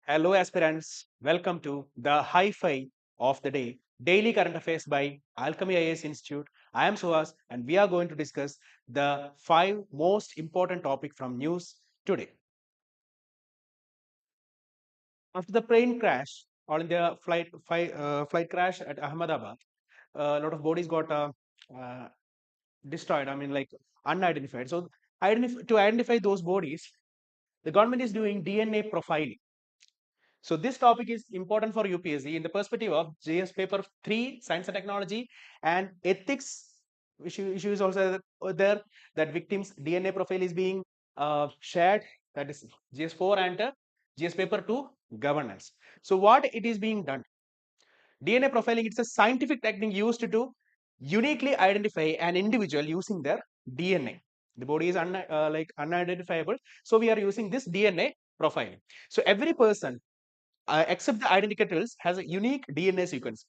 Hello, aspirants. Welcome to the Hi-Fi of the Day, Daily Current Affairs by Alchemy IAS Institute. I am Suhas, and we are going to discuss the 5 most important topic from news today. After the plane crash, or in the flight crash at Ahmedabad, a lot of bodies got uh, destroyed. I mean, like unidentified. So, to identify those bodies, the government is doing DNA profiling. So this topic is important for UPSC in the perspective of JS paper 3, Science and Technology, and ethics issue is also there, that victims DNA profile is being shared, that is GS4 and GS paper 2, governance. So what it is being done? DNA profiling, it's a scientific technique used to uniquely identify an individual using their DNA. The body is unidentifiable, so we are using this DNA profiling. So every person except the identicals has a unique DNA sequence.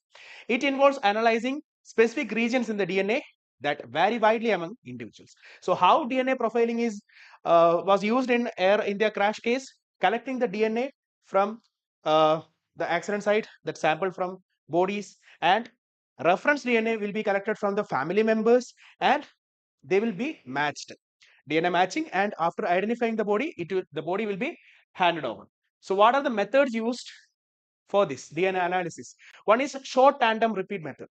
It involves analyzing specific regions in the DNA that vary widely among individuals. So how DNA profiling is was used in Air India crash case, collecting the DNA from the accident site, that sample from bodies, and reference DNA will be collected from the family members, and they will be matched. DNA matching, and after identifying the body, the body will be handed over. So what are the methods used for this DNA analysis? One is short tandem repeat method,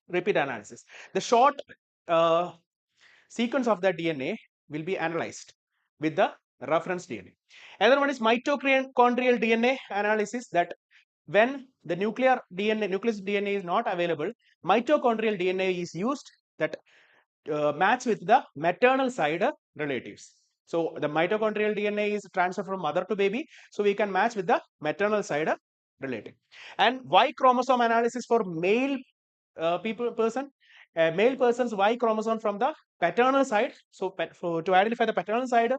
repeat analysis. The short uh, sequence of the DNA will be analyzed with the reference DNA. Another one is mitochondrial DNA analysis, that when the nucleus DNA is not available, mitochondrial DNA is used, that match with the maternal side relatives. So the mitochondrial DNA is transferred from mother to baby, so we can match with the maternal side relative. And Y chromosome analysis for male male person's Y chromosome from the paternal side. So to identify the paternal side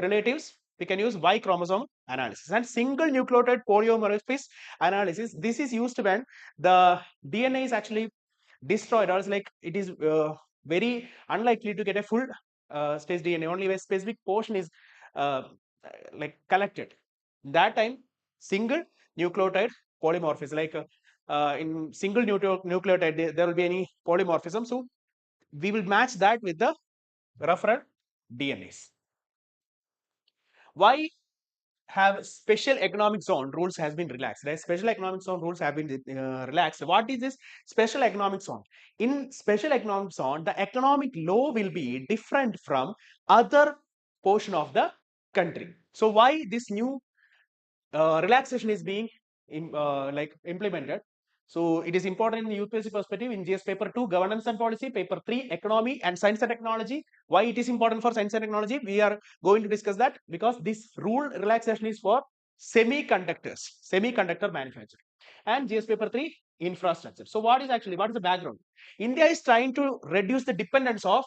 relatives, we can use Y chromosome analysis. And single nucleotide polymorphism analysis, this is used when the DNA is actually destroyed, or it's like it is very unlikely to get a full stage DNA. Only a specific portion is uh, like collected. That time, single nucleotide polymorphism, like in single nucleotide, there will be any polymorphism. So we will match that with the referent DNAs. Why have special economic zone rules has been relaxed, right? Special economic zone rules have been relaxed. What is this special economic zone? In special economic zone, the economic law will be different from other portion of the country. So why this new relaxation is being implemented? So it is important in the UPSC perspective in GS paper 2, governance and policy, paper 3, economy and science and technology. Why it is important for science and technology? We are going to discuss that, because this rule relaxation is for semiconductor manufacturing. And GS paper 3, infrastructure. So what is the background? India is trying to reduce the dependence of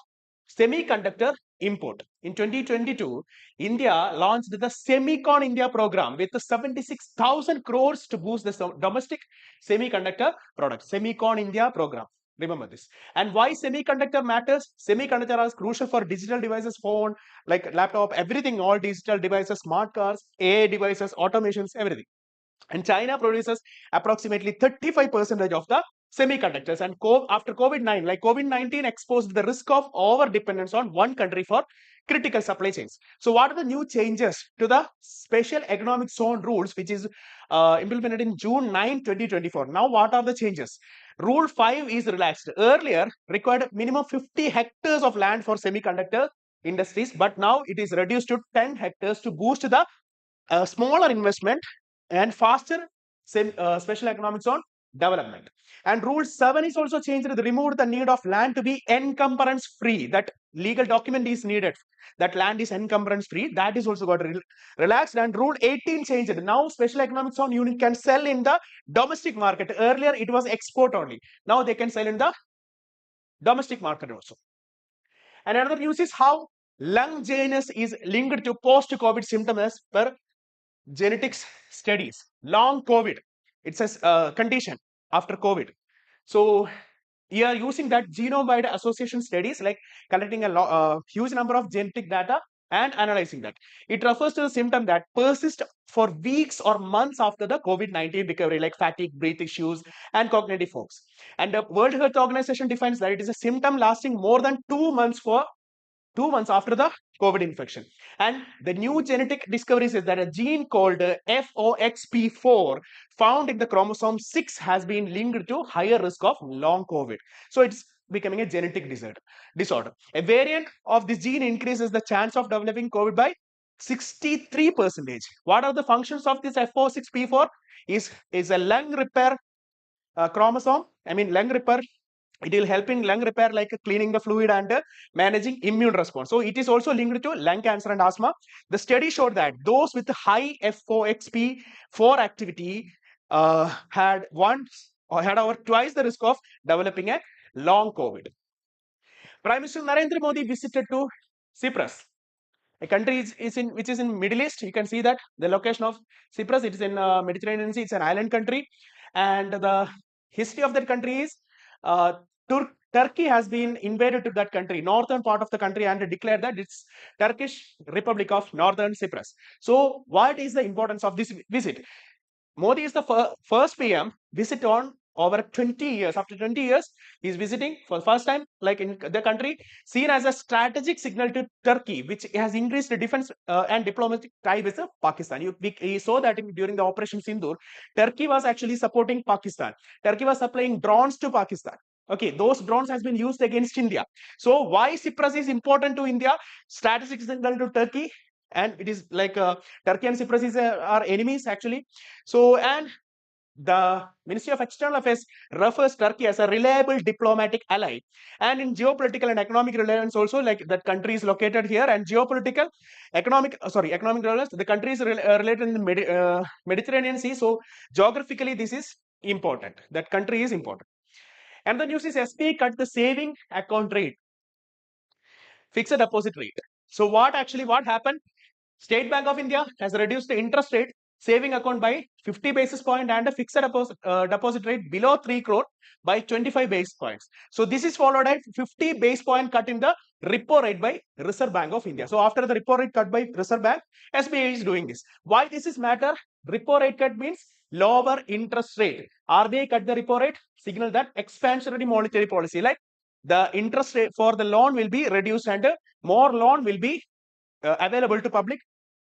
semiconductor import. In 2022, India launched the Semicon India program with 76,000 crores to boost the domestic semiconductor product. Semicon India program. Remember this. And why semiconductor matters? Semiconductor is crucial for digital devices, phone, like laptop, everything, all digital devices, smart cars, AI devices, automations, everything. And China produces approximately 35% of the semiconductors. And after COVID-19, like COVID-19 exposed the risk of over dependence on one country for critical supply chains. So what are the new changes to the special economic zone rules, which is implemented in June 9, 2024? Now what are the changes? Rule 5 is relaxed. Earlier required minimum 50 hectares of land for semiconductor industries, but now it is reduced to 10 hectares to boost the smaller investment and faster special economic zone development. And rule 7 is also changed. It removed the need of land to be encumbrance free. That legal document is needed. That land is encumbrance free. That is also got relaxed. And rule 18 changed. Now special economic zone unit can sell in the domestic market. Earlier it was export only. Now they can sell in the domestic market also. And another news is how lung JNS is linked to post-COVID symptoms as per genetics studies. Long COVID, it's a condition after COVID. So we are using that genome-wide association studies, like collecting a huge number of genetic data and analyzing that. It refers to the symptom that persist for weeks or months after the COVID-19 recovery, like fatigue, breath issues, and cognitive fogs. And the World Health Organization defines that it is a symptom lasting more than 2 months after the COVID infection. And the new genetic discoveries is that a gene called FOXP4 found in the chromosome 6 has been linked to higher risk of long COVID. So it's becoming a genetic disorder. A variant of this gene increases the chance of developing COVID by 63%. What are the functions of this FO6P4? Is a lung repair chromosome. I mean, lung repair. It will help in lung repair, like cleaning the fluid and managing immune response. So it is also linked to lung cancer and asthma. The study showed that those with high FOXP4 activity had over twice the risk of developing a long COVID. Prime Minister Narendra Modi visited to Cyprus, a country which is in Middle East. You can see that the location of Cyprus, it is in Mediterranean Sea. It's an island country, and the history of that country is Turkey has been invaded to that country, northern part of the country, and declared that it's Turkish Republic of Northern Cyprus. So what is the importance of this visit? Modi is the first PM visit on over 20 years. After 20 years, he's visiting for the first time, like in the country, seen as a strategic signal to Turkey, which has increased the defense and diplomatic tie with Pakistan. We saw that during the Operation Sindoor, Turkey was actually supporting Pakistan. Turkey was supplying drones to Pakistan. Okay, those drones has been used against India. So why Cyprus is important to India? Strategic signal to Turkey, and it is like Turkey and Cyprus are enemies actually. So, and the Ministry of External Affairs refers Turkey as a reliable diplomatic ally, and in geopolitical and economic relevance also, like that country is located here, and economic relevance, the country is related in the Mediterranean Sea. So geographically, this is important. That country is important. And the news is SBI cut the saving account rate, fixed deposit rate. So what happened? State Bank of India has reduced the interest rate saving account by 50 basis point and a fixed deposit rate below 3 crore by 25 basis points. So this is followed by 50 basis point cut in the repo rate by Reserve Bank of India. So after the repo rate cut by Reserve Bank, SBI is doing this. Why this is matter? Repo rate cut means lower interest rate. RBI cut the repo rate, signal that expansionary monetary policy, like the interest rate for the loan will be reduced and more loan will be available to public.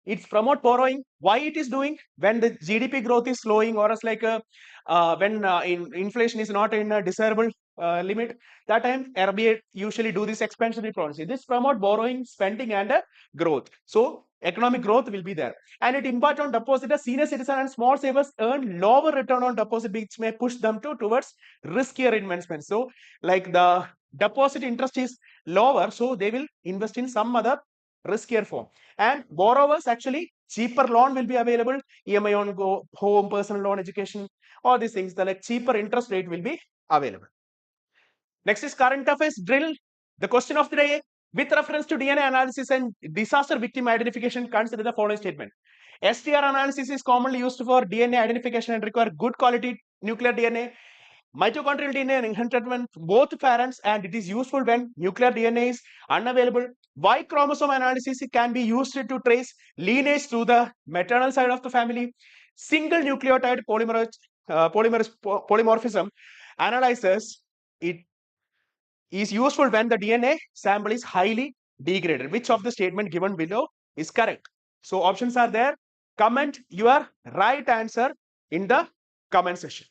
It's promote borrowing. Why it is doing? When the GDP growth is slowing, or as like when inflation is not in a desirable limit, that time RBI usually do this expansionary policy. This promote borrowing, spending, and growth. So economic growth will be there, and it impact on depositors. Senior citizen and small savers earn lower return on deposit, which may push them towards riskier investments. So like the deposit interest is lower, so they will invest in some other riskier form. And borrowers, actually cheaper loan will be available, EMI on home, personal loan, education, all these things, the like cheaper interest rate will be available. Next is current affairs drill. The question of the day: with reference to DNA analysis and disaster victim identification, consider the following statement. STR analysis is commonly used for DNA identification and require good quality nuclear DNA. Mitochondrial DNA inherited from both parents, and it is useful when nuclear DNA is unavailable. Y chromosome analysis can be used to trace lineage through the maternal side of the family. Single nucleotide polymorphism analysis, it is useful when the DNA sample is highly degraded. Which of the statement given below is correct? So options are there. Comment your right answer in the comment section.